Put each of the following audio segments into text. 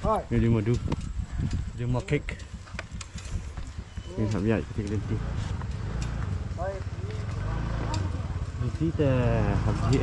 Ini dia madu. Dia mau cake. Ini tak biar kita lenti. Lenti dah habis.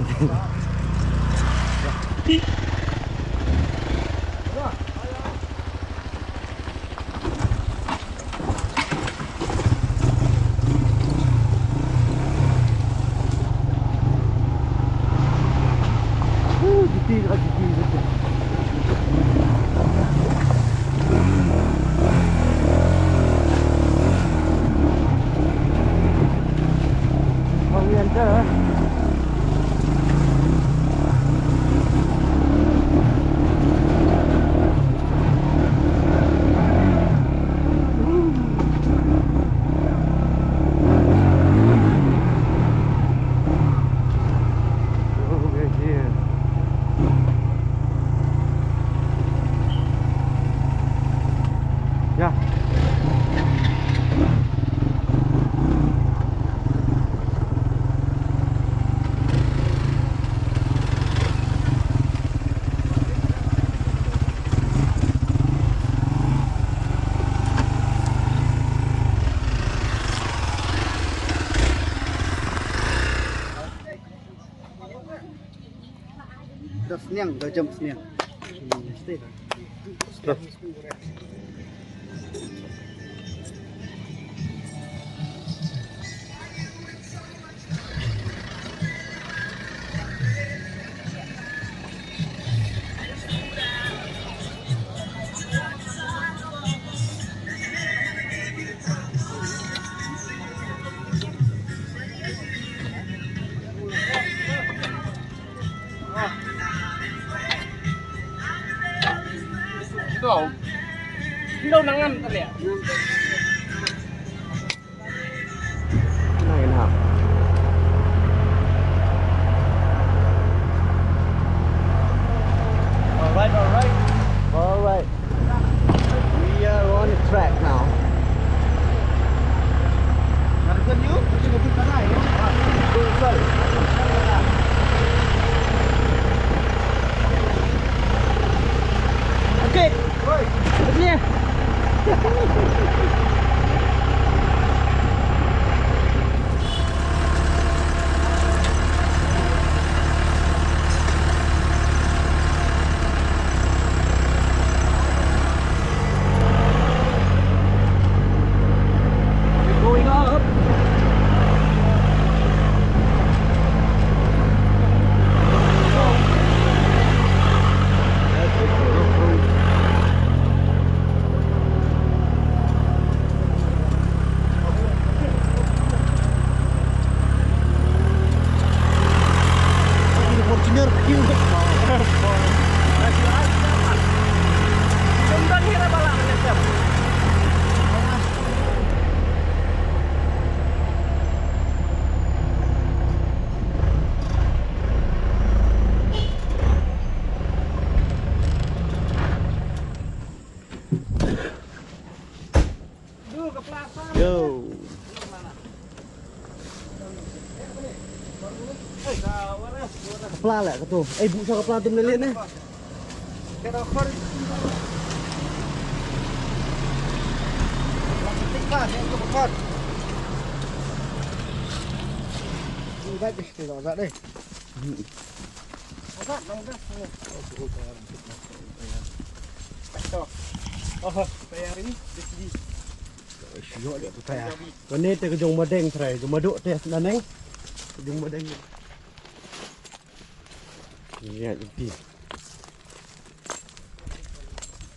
Ya. Dah seniang, dah jam seniang. Stop. Ito, ilaw nangan kali ya. Nah, enak. Alright. We are on the track now. Harga you, macam mobil tanah ya. Betul. Okey. Oi, sini. Going up. Fortuner kecil. Sumbang hira bala macam. Duh ke plaza. Yo. Kepala lah kata. Buka kepala tu melihat ni. Kena khor. Tingkat yang ke khor. Ini baik ni, tak deh. Obat, obat. Oh, bayar ini di sini. Syok dia tu tayar. Kene te ke jong madeng trai, jong maduk te naneng. Jong madeng. Lihat ini.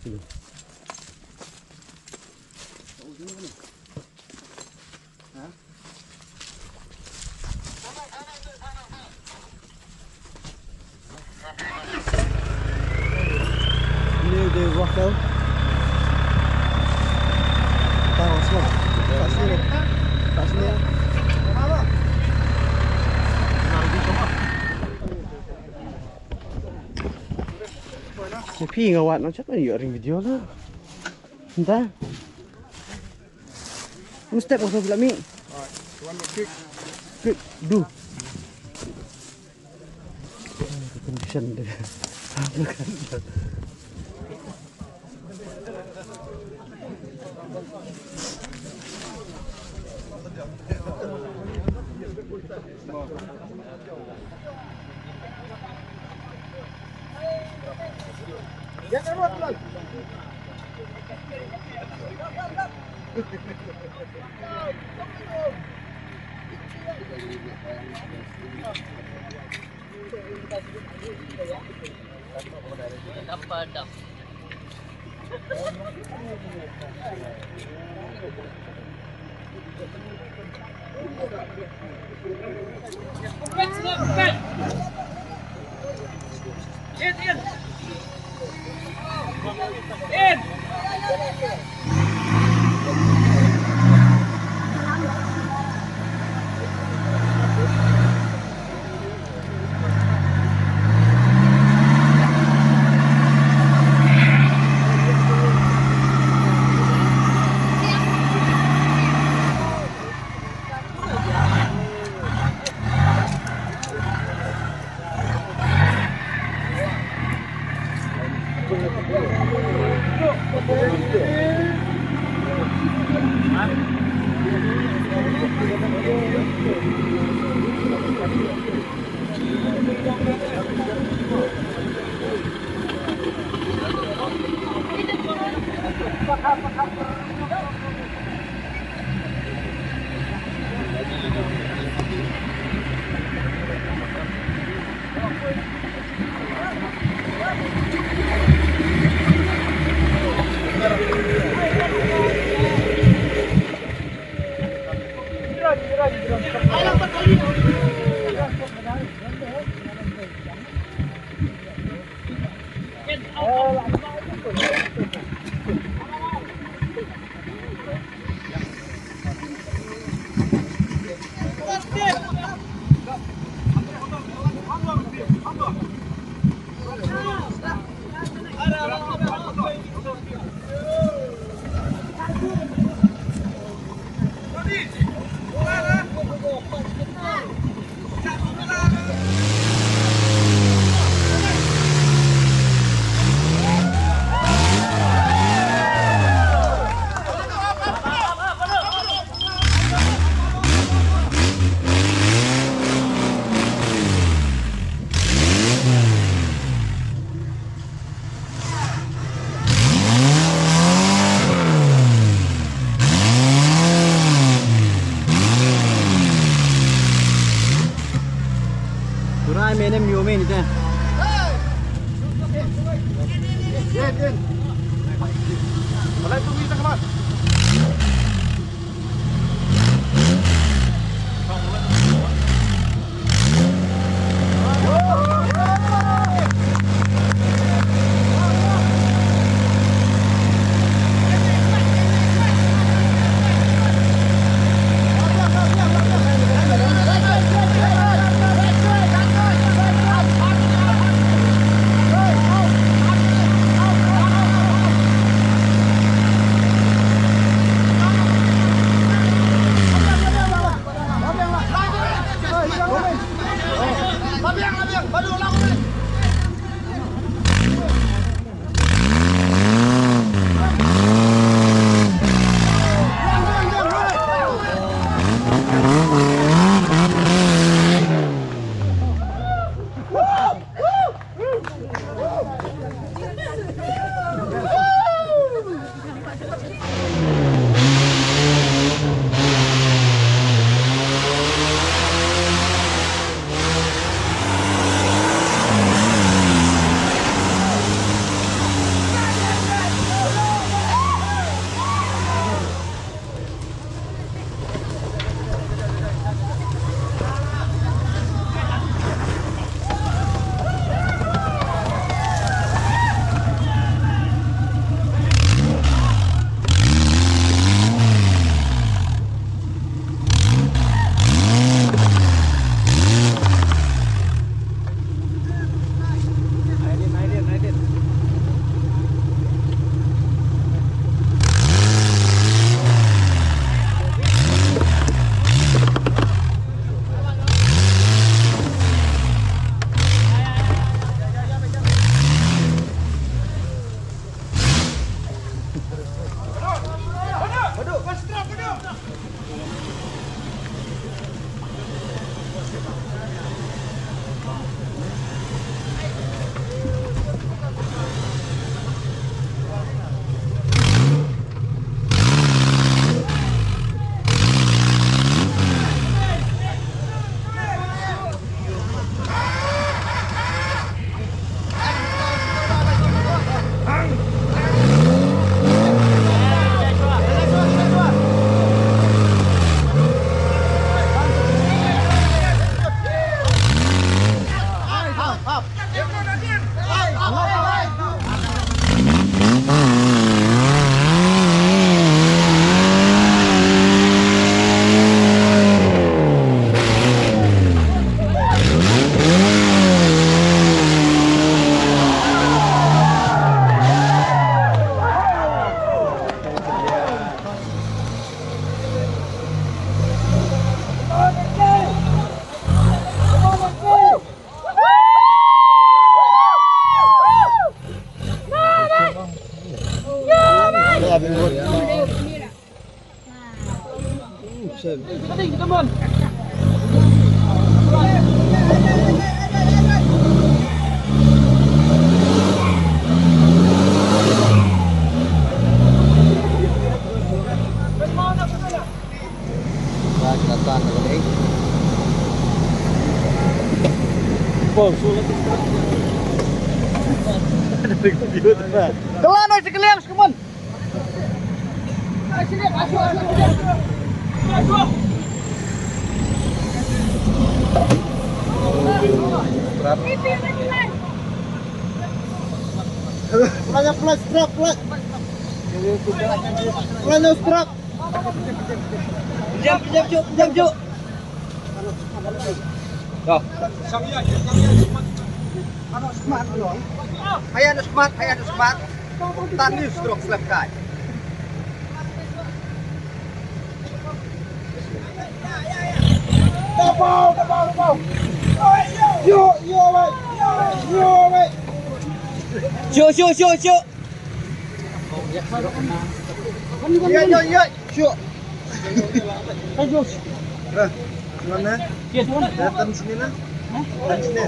Sini. Ini dia waffle. Tahu semua. Tak sini. Tak sini. Kenapa? Tapi ngawat macam mana ya ring video lah. Entah. Step also pula mi. One more quick. Quick, do. Condition dia. Ya kan buat lan. Dapat. Turai menem yomen itu. Din. Balai tunggu kita kemas. Kelihatan lagi. Kelan oi sekalian sekemen. Pelanya plus strap plus. Pelanya strap. Jam juk. Tuh. Hayang smart. Tani stroke slap kai. Dabau. Yo, wei. Cuk. Ya. Syuk. Ayo. Mana? Ya, tuan. Datang sini lah. Dan sini.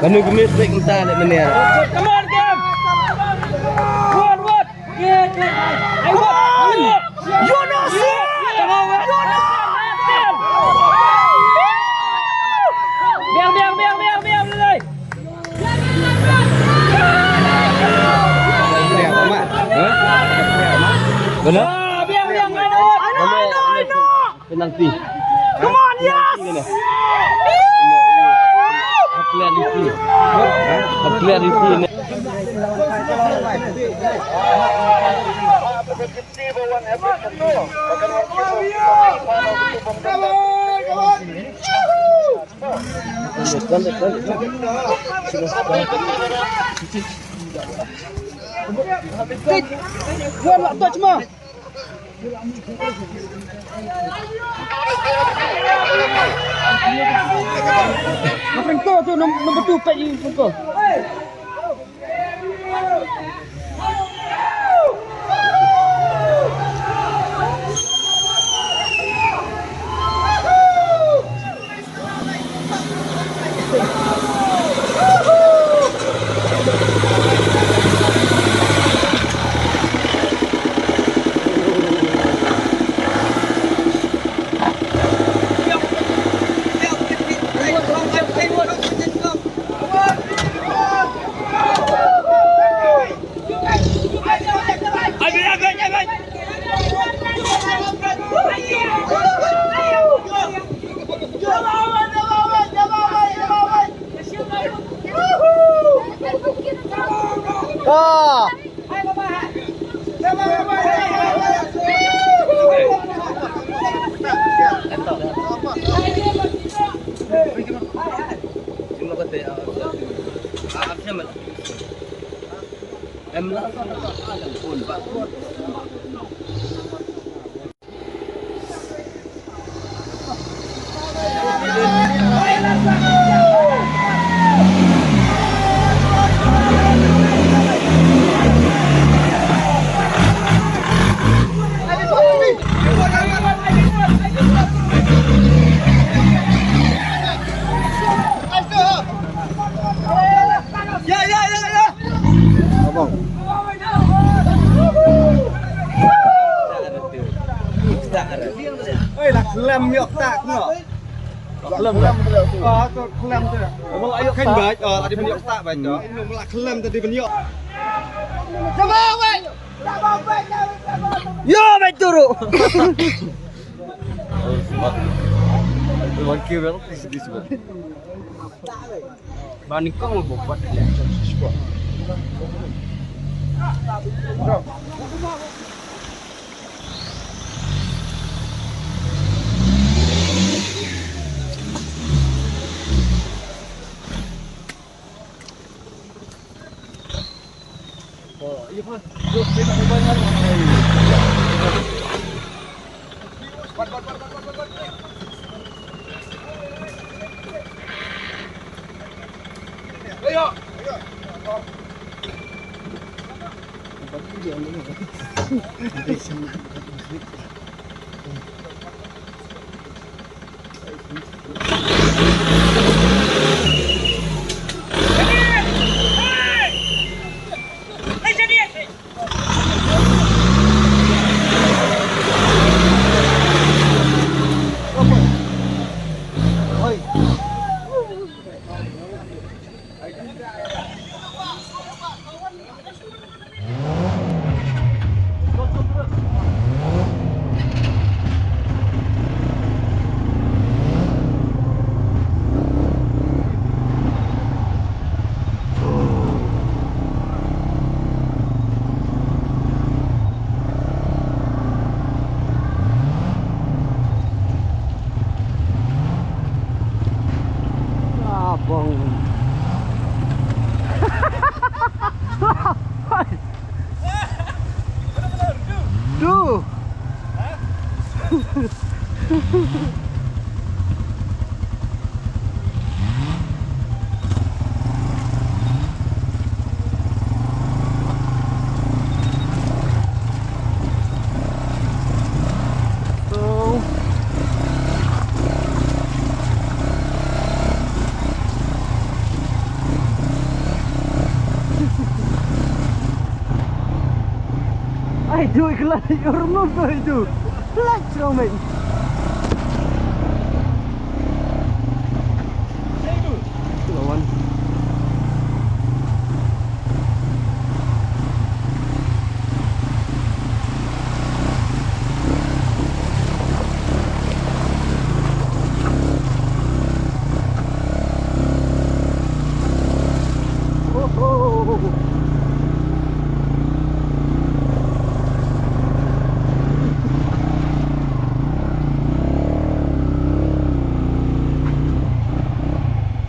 Kanu gemis baik entah lek mana. Come on, Gam. What? Get. I want. Yunus. Biar lelai. Benar? Biar I know. Penalti. Come on, yes. Clarity. Jual lah touch mah. Pengko tu nombor 2 pet you pengko. Lem miok tak no. Lem. Tu lem tu. Mau ayo kan baik. Tadi miok tak baik tu. Melak lem tadi miok. Coba wei. Yo, baik turu. Lagi berapa di sini? Bani kau mau buat. Abang. Duh. So I do iklan your move itu. Let's go, mate.